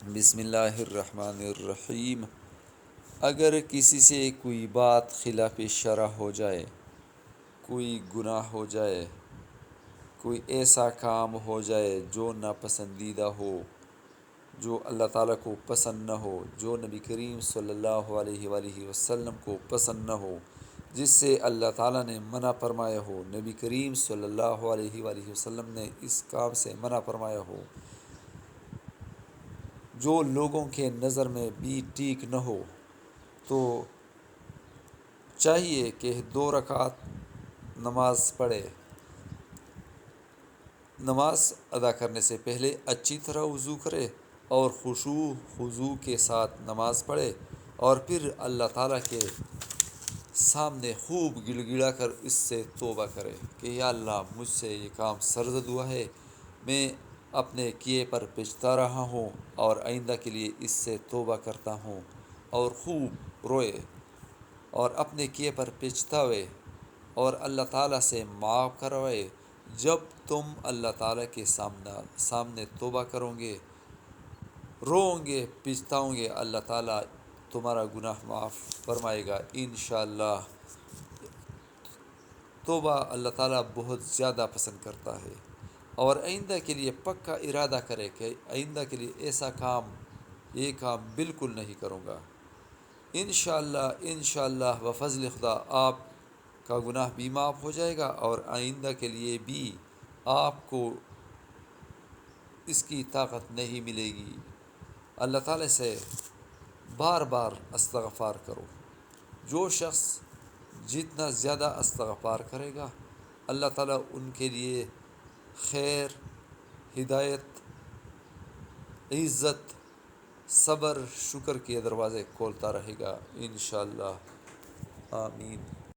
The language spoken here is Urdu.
بسم اللہ الرحمن الرحیم۔ اگر کسی سے کوئی بات خلاف شرع ہو جائے، کوئی گناہ ہو جائے، کوئی ایسا کام ہو جائے جو ناپسندیدہ ہو، جو اللہ تعالیٰ کو پسند نہ ہو، جو نبی کریم صلی اللہ علیہ وآلہ وسلم کو پسند نہ ہو، جس سے اللہ تعالیٰ نے منع فرمایا ہو، نبی کریم صلی اللہ علیہ وآلہ وسلم نے اس کام سے منع فرمایا ہو، جو لوگوں کے نظر میں بھی ٹھیک نہ ہو، تو چاہیے کہ 2 رکعت نماز پڑھے۔ نماز ادا کرنے سے پہلے اچھی طرح وضو کرے اور خشوع خضوع کے ساتھ نماز پڑھے، اور پھر اللہ تعالیٰ کے سامنے خوب گڑ گڑا کر اس سے توبہ کرے کہ یا اللہ، مجھ سے یہ کام سرزد ہوا ہے، میں اپنے کیے پر پچھتا رہا ہوں اور آئندہ کے لیے اس سے توبہ کرتا ہوں، اور خوب روئے اور اپنے کیے پر پچھتاوے اور اللہ تعالیٰ سے معاف کروائے۔ جب تم اللہ تعالیٰ کے سامنے توبہ کرو گے، روؤ گے، پچھتاؤ گے، اللہ تعالیٰ تمہارا گناہ معاف فرمائے گا انشاءاللہ۔ توبہ اللہ تعالیٰ بہت زیادہ پسند کرتا ہے، اور آئندہ کے لیے پکا ارادہ کرے کہ آئندہ کے لیے ایسا کام، یہ کام بالکل نہیں کروں گا۔ انشاءاللہ بفضل خدا آپ کا گناہ بھی معاف ہو جائے گا، اور آئندہ کے لیے بھی آپ کو اس کی طاقت نہیں ملے گی۔ اللہ تعالیٰ سے بار بار استغفار کرو۔ جو شخص جتنا زیادہ استغفار کرے گا، اللہ تعالیٰ ان کے لیے خیر، ہدایت، عزت، صبر، شکر کے دروازے کھولتا رہے گا انشاءاللہ۔ آمین۔